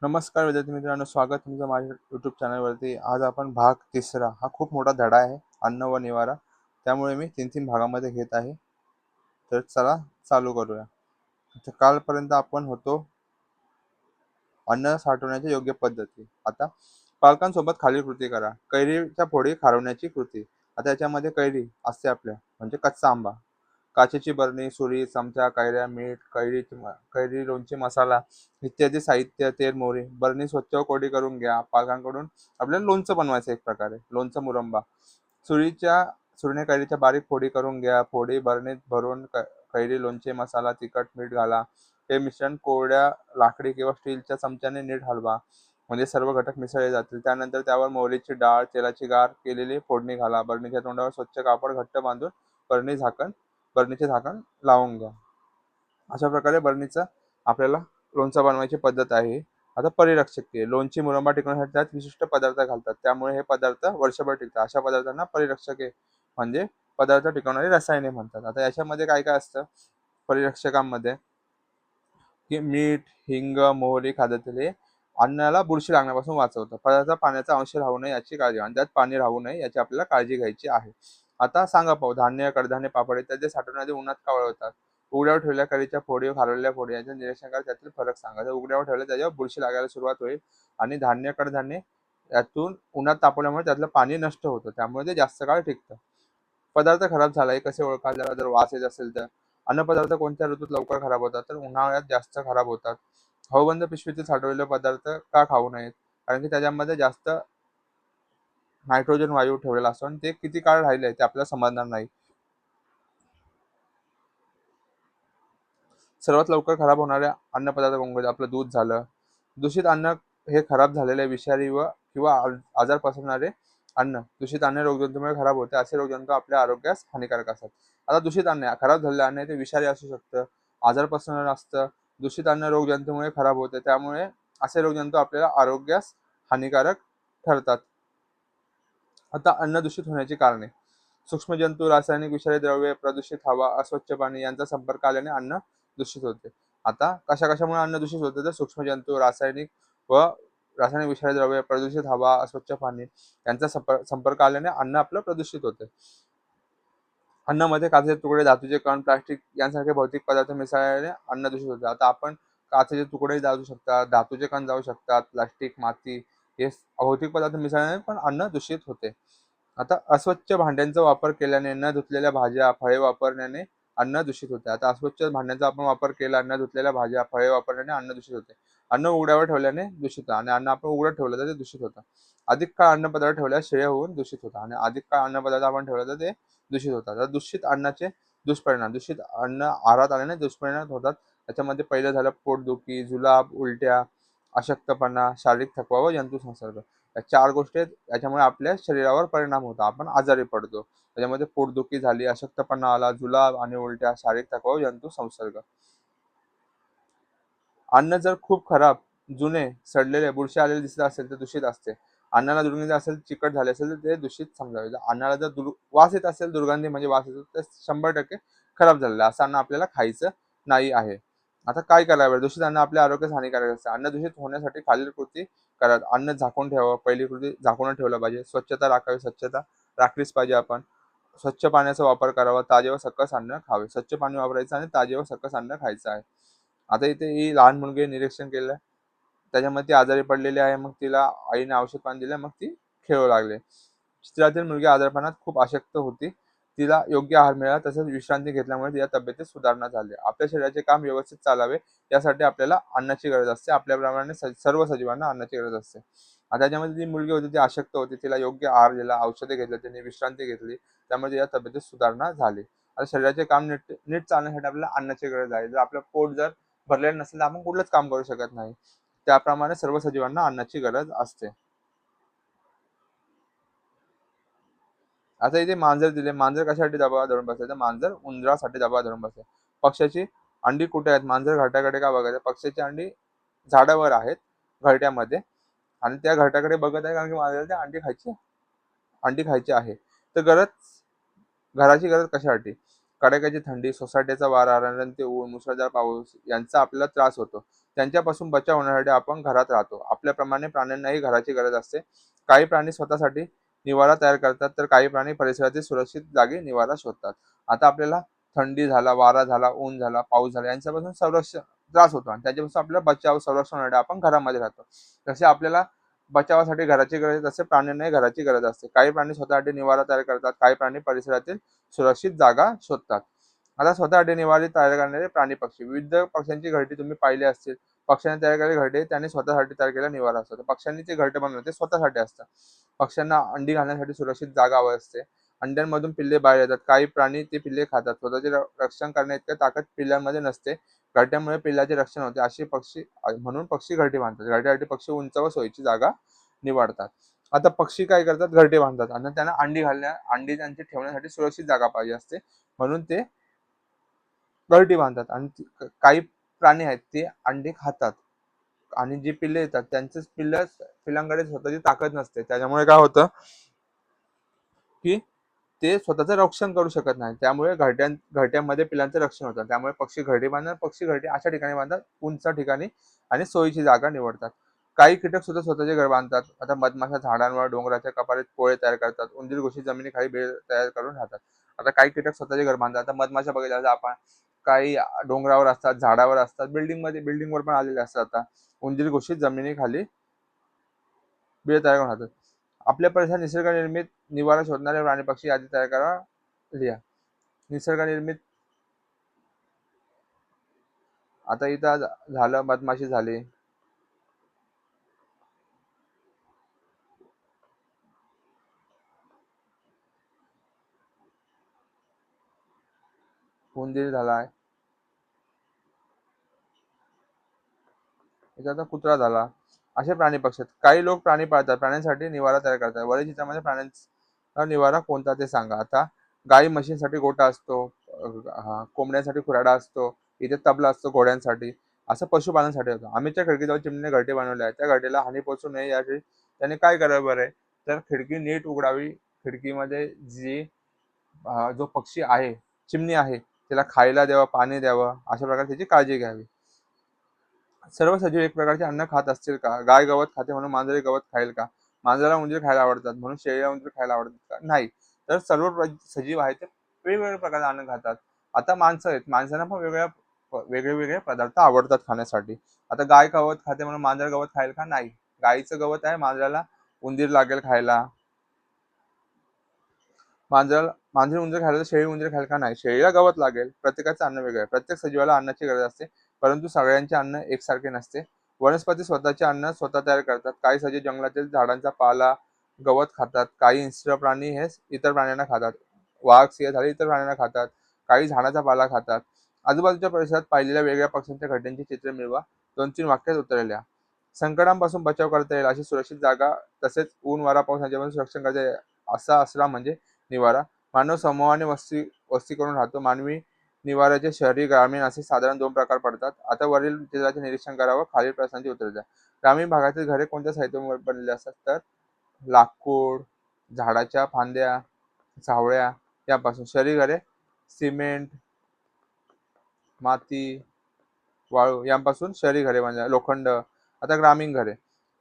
नमस्कार विद्यार्थी मित्रांनो, स्वागत तुमचं माझ्या यूट्यूब चॅनलवरती. आज आपण भाग तिसरा, हा खूप मोठा धडा आहे, अन्न व निवारा. त्यामुळे मी तीन तीन भागामध्ये घेत आहे. तर चला चालू करूया. तर कालपर्यंत आपण होतो अन्न साठवण्याच्या योग्य पद्धती. आता पालकांसोबत खालील कृती करा. कैरीच्या फोडी खारवण्याची कृती. आता याच्यामध्ये कैरी असते आपल्या, म्हणजे कच्चा आंबा, काचेची बरणी, सुरी, चमचा, कैऱ्या, मीठ, कैरी, लोणची मसाला इत्यादी साहित्य, तेल, मोहरी. बरणी स्वच्छ व कोरडी करून घ्या. पालकांकडून आपल्याला लोणचं बनवायचं, एक प्रकारे लोणचं मुरंबा. सुरीच्या सुरीने कैरीच्या बारीक फोडी करून घ्या. फोडी बरणीत भरून कैरी, लोणचे, मसाला, तिखट, मीठ घाला. हे मिश्रण कोरड्या लाकडी किंवा स्टीलच्या चमच्याने नीट हलवा, म्हणजे सर्व घटक मिसळले जातील. त्यानंतर त्यावर मोहरीची डाळ, तेलाची गार केलेली फोडणी घाला. बरणीच्या तोंडावर स्वच्छ कापड घट्ट बांधून बरणीचे झाकण लावून घ्या. अशा प्रकारे बरणीचं आपल्याला लोणचं बनवायची पद्धत आहे. आता परिरक्षक लोणची मुरंबा टिकवण्यासाठी त्यात विशिष्ट पदार्थ घालतात, त्यामुळे हे पदार्थ वर्षभर टिकतात. अशा पदार्थांना परिरक्षके म्हणजे पदार्थ टिकवणारी रसायने म्हणतात. आता याच्यामध्ये काय काय असतं परिरक्षकांमध्ये, की मीठ, हिंग, मोहरी, खाद्यतेल हे अन्नाला बुरशी लागण्यापासून वाचवतं. पदार्थ पाण्याचा अंश राहू नये याची काळजी, आणि त्यात पाणी राहू नये याची आपल्याला काळजी घ्यायची आहे. आता सांगा पाहू, धान्य, कडधान्य, पापड इत्यादी साठवण्याआधी उन्हात का वाळवतात? उघड्यावर ठेवलेल्या कैरीच्या फोडी व खारवलेल्या फोडी यांचे निरीक्षण करा, त्यातील फरक सांगा. जर उघड्यावर ठेवलं त्याच्यावर बुरशी लागायला सुरुवात होईल, आणि धान्य, कडधान्य यातून उन्हात तापवल्यामुळे त्यातलं पाणी नष्ट होतं, त्यामुळे ते जास्त काळ टिकतं. पदार्थ खराब झाला हे कसे ओळखाल? त्याला जर वास येत असेल तर. अन्नपदार्थ कोणत्या ऋतूत लवकर खराब होतात? तर उन्हाळ्यात जास्त खराब होतात. हवाबंद पिशवीतील साठवलेले पदार्थ का खाऊ नयेत? कारण की त्याच्यामध्ये जास्त नायट्रोजन वायू ठेवलेला असतो, आणि ते किती काळ राहिले ते आपल्याला समजणार नाही. सर्वात लवकर खराब होणाऱ्या अन्नपदार्थ कोणते? आपलं दूध झालं. दूषित अन्न हे खराब झालेले विषारी व किंवा आजार पसरणारे अन्न. दूषित अन्न रोगजंतूमुळे खराब होते. असे रोगजंतू आपल्या आरोग्यास हानिकारक असतात. आता दूषित अन्न, खराब झालेले अन्न ते विषारी असू शकतं, आजार पसरणारं असतं. दूषित अन्न रोगजंतूमुळे खराब होते, त्यामुळे असे रोगजंतू आपल्याला आरोग्यास हानिकारक ठरतात. आता अन्न दूषित होण्याची कारणे. सूक्ष्मजंतू, रासायनिक विषारी द्रव्ये, प्रदूषित हवा, अस्वच्छ पाणी यांचा संपर्क आल्याने अन्न दूषित होते. आता कशामुळे अन्न दूषित होते? तर सूक्ष्मजंतू, रासायनिक विषारी द्रव्ये, प्रदूषित हवा, अस्वच्छ पाणी यांचा संपर्क आल्याने अन्न आपलं प्रदूषित होते. अन्नामध्ये काचेचे तुकडे, धातूचे कण, प्लास्टिक यांसारखे भौतिक पदार्थ मिसळल्याने अन्न दूषित होते. आता आपण काचेचे तुकडे जाऊ शकतात, धातूचे कण जाऊ शकतात, प्लास्टिक, माती हे भौतिक पदार्थ मिसळल्याने पण अन्न दूषित होते. आता अस्वच्छ भांड्यांचा वापर केल्याने, न धुतलेल्या भाज्या, फळे वापरल्याने अन्न दूषित होते. आता अस्वच्छ भांड्यांचा आपण वापर केला, न धुतलेल्या भाज्या, फळे वापरल्याने अन्न दूषित होते. अन्न उघड्यावर ठेवल्याने दूषित होतं, आणि अन्न आपण उघडं ठेवलं तर ते दूषित होतं. अधिक काळ अन्नपदार्थ ठेवल्यास शिळे होऊन दूषित होतं, आणि अधिक काळ अन्नपदार्थ आपण ठेवलं तर ते दूषित होतात. तर दूषित अन्नाचे दुष्परिणाम. दूषित अन्न आहारात आल्याने दुष्परिणाम होतात. त्याच्यामध्ये पहिलं झालं पोटदुखी, जुलाब, उलट्या, अशक्तपणा, शारीरिक थकवा व जंतू संसर्ग. या 4 गोष्टी आहेत, याच्यामुळे आपल्या शरीरावर परिणाम होतो, आपण आजारी पडतो. त्याच्यामध्ये पोटदुखी झाली, अशक्तपणा आला, जुलाब आणि उलट्या, शारीरिक थकवा व जंतू संसर्ग. अन्न जर खूप खराब, जुने, सडलेले, बुरशी आलेले दिसत असेल तर दूषित असते. अन्नाला दुर्गंधी असेल, चिकट झाले असेल तर ते दूषित समजावे. जर अन्नाला जर वास येत असेल, दुर्गंधी म्हणजे वास येतो, तर 100% खराब झालेलं आहे. असं अन्न आपल्याला खायचं नाही आहे. आता काय करावे? दूषित अन्न आपल्या आरोग्यास हानिकारक असते. अन्न दूषित होण्यासाठी खालील कृती करा. अन्न झाकून ठेवावं. पहिली कृती, झाकून ठेवलं पाहिजे. स्वच्छता राखावी. स्वच्छता राखलीच पाहिजे आपण. स्वच्छ पाण्याचा वापर करावा. ताजे व सकस अन्न खावे. स्वच्छ पाणी वापरायचं आणि ताजे व सकस अन्न खायचं आहे. आता इथे ही लहान मुलगी निरीक्षण केलं, त्याच्यामध्ये ती आजारी पडलेली आहे. मग तिला आईने औषध पाणी दिलं, मग ती खेळू लागली. चित्रातील मुलगी आजारपणात खूप अशक्त होती. तिला योग्य आहार मिळाला, तसेच विश्रांती घेतल्यामुळे तिच्या तब्येतीत सुधारणा झाली. आपल्या शरीराचे काम व्यवस्थित चालावे यासाठी आपल्याला अन्नाची गरज असते. आपल्याप्रमाणे सर्व सजीवांना अन्नाची गरज असते. आता त्याच्यामध्ये जी मुलगी होती ती अशक्त होती, तिला योग्य आहार दिला, औषधे घेतली, तिने विश्रांती घेतली, त्यामुळे तिच्या तब्येतीत सुधारणा झाली. आता शरीराचे काम नीट नीट चालण्यासाठी आपल्याला अन्नाची गरज आहे. जर आपलं पोट जर भरलेलं नसेल तर आपण कुठलंच काम करू शकत नाही. त्याप्रमाणे सर्व सजीवांना अन्नाची गरज असते. आता इथे मांजर दिले. मांजर कशासाठी दबावात धरून बसले? तर मांजर उंदरासाठी दबावात धरून बसले. पक्ष्याची अंडी कुठे आहेत? मांजर घरट्याकडे का बघत आहे? पक्ष्याची अंडी झाडावर आहेत, घरट्यामध्ये, आणि त्या घरट्याकडे बघत आहे कारण की मांजराला त्या अंडी खायची आहे. तर घराची गरज कशासाठी? कडाक्याची थंडी, सोसाट्याचा वारा, रणरणते ऊन, मुसळधार पाऊस यांचा आपल्याला त्रास होतो. त्यांच्यापासून बचाव होण्यासाठी आपण घरात राहतो. आपल्याप्रमाणे प्राण्यांनाही घराची गरज असते. काही प्राणी स्वतःसाठी निवारा तयार करतात, तर काही प्राणी परिसरातील सुरक्षित जागी निवारा शोधतात. आता आपल्याला थंडी झाला, वारा झाला, ऊन झाला, पाऊस झाला यांच्यापासून त्रास होतो आणि त्याच्यापासून आपल्याला बचाव, संरक्षण होण्यासाठी आपण घरामध्ये राहतो. जसे आपल्याला बचावासाठी घराची गरज आहे, तसे प्राण्यांनाही घराची गरज असते. काही प्राणी स्वतःसाठी निवारा तयार करतात, काही प्राणी परिसरातील सुरक्षित जागा शोधतात. आता स्वतःसाठी निवारा तयार करणारे प्राणी पक्षी, विविध पक्ष्यांची घरटी तुम्ही पाहिली असतील. पक्ष्यांनी तयार केलेले घरटे त्यांनी स्वतःसाठी तयार केलेला निवारा असतो. पक्ष्यांनी ते घरटे बनवले ते स्वतःसाठी असतात. पक्ष्यांना अंडी घालण्यासाठी सुरक्षित जागा हवी असते. अंड्यांमधून पिल्ले बाहेर येतात. काही प्राणी ते पिल्ले खातात. स्वतःचे रक्षण करण्याइतकी ताकद पिल्लांमध्ये नसते. घरट्यामुळे पिल्लाचे रक्षण होते. अशी पक्षी म्हणून पक्षी घरटी बांधतात. घरट्यासाठी पक्षी उंच व सोयीची जागा निवडतात. आता पक्षी काय करतात, घरटे बांधतात आणि त्यांना अंडी त्यांची ठेवण्यासाठी सुरक्षित जागा पाहिजे असते, म्हणून ते घरटी बांधतात. आणि काही प्राणी आहेत ते अंडे खातात आणि जी पिल्ले येतात त्यांचेच पिल्लांकडे स्वतःची ताकद नसते. त्याच्यामुळे काय होतं की ते स्वतःचं रक्षण करू शकत नाही. त्यामुळे घरट्यामध्ये पिल्लांचं रक्षण होतं. त्यामुळे पक्षी घरटी बांधतात. पक्षी घरटी अशा ठिकाणी बांधतात, उंच ठिकाणी आणि सोयीची जागा निवडतात. काही कीटक सुद्धा स्वतःचे घर बांधतात. आता मधमाशा झाडांवर, डोंगराच्या कपारीत पोळे तयार करतात. उंदीर घुशी जमिनीखाली बेड तयार करून राहतात. आता काही कीटक स्वतःचे घर बांधतात. आता मधमाशा बघितल्या तर आपण काही डोंगरावर असतात, झाडावर असतात, बिल्डिंगवर पण आलेले असतात. आता उंदीर घुशी जमिनीखाली बेड तयार करून राहतात. आपल्या परिसरात निसर्गनिर्मित निवारा शोधणारे प्राणी पक्षी यादी तयार करा, लिहा. निसर्गनिर्मित आता इथं झालं, मधमाशी झाली, उंदीर झालाय, इथं आता कुत्रा झाला. असे प्राणी पक्षी आहेत. काही लोक प्राणी पाळतात, प्राण्यांसाठी निवारा तयार करतात. वरील चित्रामध्ये प्राण्यांचा निवारा कोणता ते सांगा. आता गाई म्हशींसाठी गोठा असतो, कोंबड्यांसाठी खुराडा असतो, इथे तबला असतो घोड्यांसाठी. असं पशुपालनासाठी होतं. आम्हीच्या खिडकीजवळ चिमणीने घरटे बनवले आहे. त्या घरटेला हानी पोहोचू नये यासाठी त्याने काय करावं बरं, तर खिडकी नीट उघडावी. खिडकीमध्ये जो पक्षी आहे, चिमणी आहे, त्याला खायला द्यावं, पाणी द्यावं, अशा प्रकारे त्याची काळजी घ्यावी. सर्व सजीव एक प्रकारचे अन्न खात असतील का? गाय गवत खाते म्हणून मांजरे गवत खाईल का? मांजराला उंदीर खायला आवडतात म्हणून शेळीला उंदीर खायला आवडतात का? नाही. तर सर्व सजीव आहेत ते वेगवेगळ्या प्रकारचे अन्न खातात. आता माणसं आहेत, माणसांना पण वेगळे पदार्थ आवडतात खाण्यासाठी. आता गाय गवत खाते म्हणून मांजर गवत खाईल का? नाही. गाईचं गवत आहे, मांजराला उंदीर लागेल खायला. मांजरी उंदीर खायला तर शेळी उंदीर खायला का? नाही. शेळीला गवत लागेल. प्रत्येकाचं अन्न वेगळं आहे. प्रत्येक सजीवाला अन्नाची गरज असते, परंतु सगळ्यांचे अन्न एकसारखे नसते. वनस्पती स्वतःचे अन्न स्वतः तयार करतात. काही सजीव जंगलातील झाडांचा पाला, गवत खातात. काही हिंस्र प्राणी हे इतर प्राण्यांना खातात. वाघ, सिंह झाले इतर प्राण्यांना खातात. काही झाडाचा पाला खातात. आजूबाजूच्या परिसरात पाहिलेल्या वेगळ्या पक्ष्यांच्या घरट्यांची चित्रे मिळवा. 2-3 वाक्यात उत्तरे लिहा. संकटांपासून बचाव करता येईल अशी सुरक्षित जागा, तसेच ऊन, वारा, पाऊस यांच्यापासून सुरक्षण करता येईल असा असला म्हणजे निवारा. मानव समूहाने वस्ती करून राहतो. मानवी निवाऱ्याचे शहरी, ग्रामीण असे साधारण 2 प्रकार पडतात. आता वरील चित्राचे निरीक्षण करावं, खालील प्रश्नांची उत्तरे द्या. ग्रामीण भागातील घरे कोणत्या साहित्यामुळे बनलेली असतात, तर लाकूड, झाडाच्या फांद्या, सावळ्या यापासून. शहरी घरे सिमेंट, माती, वाळू यांपासून शहरी घरे म्हणजे लोखंड. आता ग्रामीण घरे,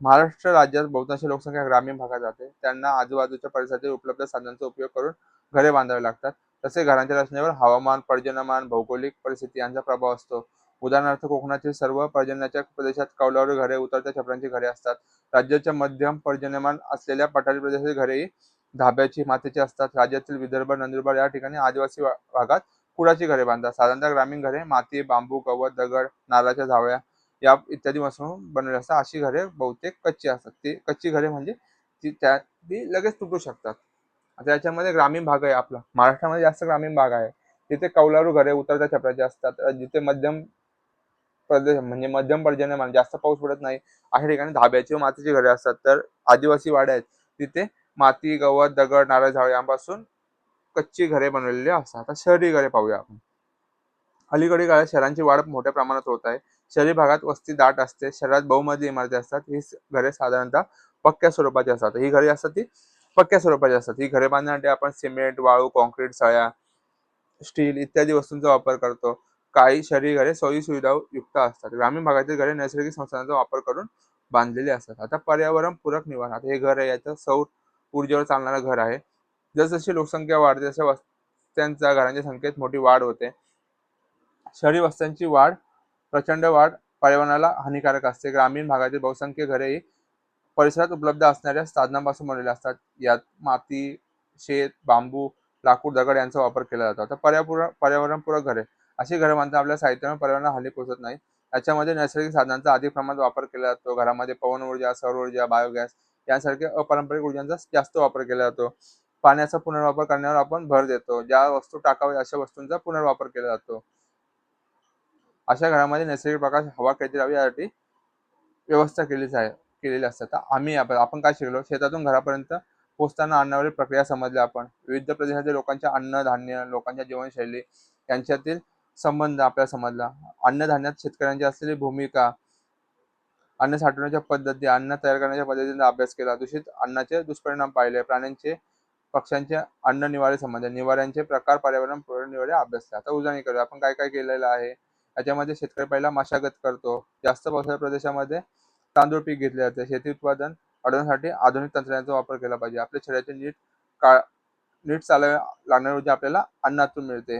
महाराष्ट्र राज्यात बहुतांश लोकसंख्या ग्रामीण भागात जाते. त्यांना आजूबाजूच्या परिसरातील उपलब्ध साधनांचा उपयोग करून घरे बांधावी लागतात. तसे घरांच्या रचनेवर हवामान, पर्जन्यमान, भौगोलिक परिस्थिती यांचा प्रभाव असतो. उदाहरणार्थ कोकणातील सर्व पर्जन्याच्या प्रदेशात कौलारू घरे, उतरत्या छपरांची घरे असतात. राज्याच्या मध्यम पर्जन्यमान असलेल्या पठारी प्रदेशातील घरेही धाब्याची, मातीची असतात. राज्यातील विदर्भ, नंदुरबार या ठिकाणी आदिवासी भागात कुडाची घरे बांधतात. साधारणतः ग्रामीण घरे माती, बांबू, गवत, दगड, नारळाच्या झावळ्या या इत्यादी वस्तूंपासून बनवलेली असतात. अशी घरे बहुतेक कच्ची असतात. ती कच्ची घरे म्हणजे ती लगेच तुटू शकतात. आता याच्यामध्ये ग्रामीण भाग आहे आपला. महाराष्ट्रामध्ये जास्त ग्रामीण भाग आहे. तिथे कौलारू घरे, उतरत्या छपराची असतात. जिथे मध्यम प्रदेश म्हणजे मध्यम पर्जन्यमान, जास्त पाऊस पडत नाही अशा ठिकाणी धाब्याची व मातीची घरे असतात. तर आदिवासी वाडे आहेत तिथे माती, गवत, दगड, नारळ झावळे यांपासून कच्ची घरे बनवलेली असतात. आता शहरी घरे पाहूया आपण. अलीकडील काळात शहरांची वाढ मोठ्या प्रमाणात होत आहे. शहरी भागात वस्ती दाट असते. शहरात बहुमजली इमारती असतात. ही घरे साधारणतः पक्क्या स्वरूपाची असतात. ही घरे असतात ती पक्क्या स्वरूपाची असतात. ही घरे बांधण्यासाठी आपण सिमेंट, वाळू, कॉन्क्रीट, सळ्या स्टील इत्यादी वस्तूंचा वापर करतो. काही शहरी घरे सोयी सुविधा युक्त असतात. ग्रामीण भागातील घरे नैसर्गिक संसाधनांचा वापर करून बांधलेली असतात. आता पर्यावरण पूरक निवारण, आता हे घर आहे याचं सौर ऊर्जेवर चालणारं घर आहे. जसजशी लोकसंख्या वाढते तशा वस्त्यांच्या घरांच्या संख्येत मोठी वाढ होते. शहरी वस्त्यांची प्रचंड वाढ पर्यावरणाला हानिकारक असते. ग्रामीण भागातील बहुसंख्य घरे ही परिसरात उपलब्ध असणाऱ्या साधनांपासून बनवलेले असतात. यात माती, शेत, बांबू, लाकूड, दगड यांचा वापर केला जातो. आता पर्यावरणपूरक घरे, अशी घरं बांधताना आपल्या साहित्यामुळे पर्यावरणाला हानी पोहोचत नाही. याच्यामध्ये नैसर्गिक साधनांचा अधिक प्रमाणात वापर केला जातो. घरामध्ये पवन ऊर्जा, सौर ऊर्जा, बायोगॅस यांसारख्या अपारंपरिक ऊर्जांचा जास्त वापर केला जातो. पाण्याचा पुनर्वापर करण्यावर आपण भर देतो. ज्या वस्तू टाकाव्या अशा वस्तूंचा पुनर्वापर केला जातो. अशा घरामध्ये नैसर्गिक प्रकाश, हवा खेळती राहावी यासाठी व्यवस्था केलेली असते. तर आपण काय शिकलो, शेतातून घरापर्यंत पोहोचताना अन्नावरील प्रक्रिया समजल्या आपण. विविध प्रदेशातील लोकांच्या अन्नधान्य, लोकांच्या जीवनशैली यांच्यातील संबंध आपल्याला समजला. अन्नधान्यात शेतकऱ्यांची असलेली भूमिका, अन्न साठवण्याच्या पद्धती, अन्न तयार करण्याच्या पद्धतींचा अभ्यास केला. दूषित अन्नाचे दुष्परिणाम पाहिले. प्राण्यांचे, पक्ष्यांचे अन्न निवारे समजले. निवाऱ्यांचे प्रकार, पर्यावरण पूरक निवारे अभ्यासले. आता उजळणी करूया. आपण काय काय केलेलं आहे. याच्यामध्ये शेतकरी पहिला मशागत करतो. जास्त पावसाच्या प्रदेशामध्ये तांदूळ पीक घेतले जाते. शेती उत्पादन वाढवण्यासाठी आधुनिक तंत्रज्ञानाचा वापर केला पाहिजे. आपल्या शरीराचे नीट चालायला लागणारी ऊर्जा आपल्याला अन्नातून मिळते.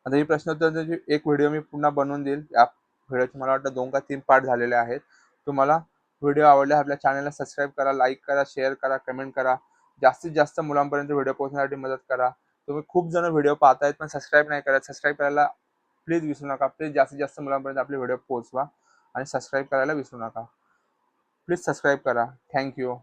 आता ही प्रश्नोत्तराची एक व्हिडिओ मी पुन्हा बनवून देईल. या व्हिडिओचे मला वाटतं 2 का 3 पार्ट झालेले आहेत. तुम्हाला व्हिडिओ आवडल्यास आपल्या चॅनलला सबस्क्राईब करा, लाईक करा, शेअर करा, कमेंट करा. जास्तीत जास्त मुलांपर्यंत व्हिडिओ पोहोचण्यासाठी मदत करा. तुम्ही खूप जण व्हिडिओ पाहतायत पण सबस्क्राईब नाही करत. सबस्क्राईब करायला प्लीज विसरू नका. प्लीज जास्तीत जास्त मुलांपर्यंत आपले व्हिडिओ पोहोचवा आणि सबस्क्राईब करायला विसरू नका. प्लीज सबस्क्राईब करा. Thank you.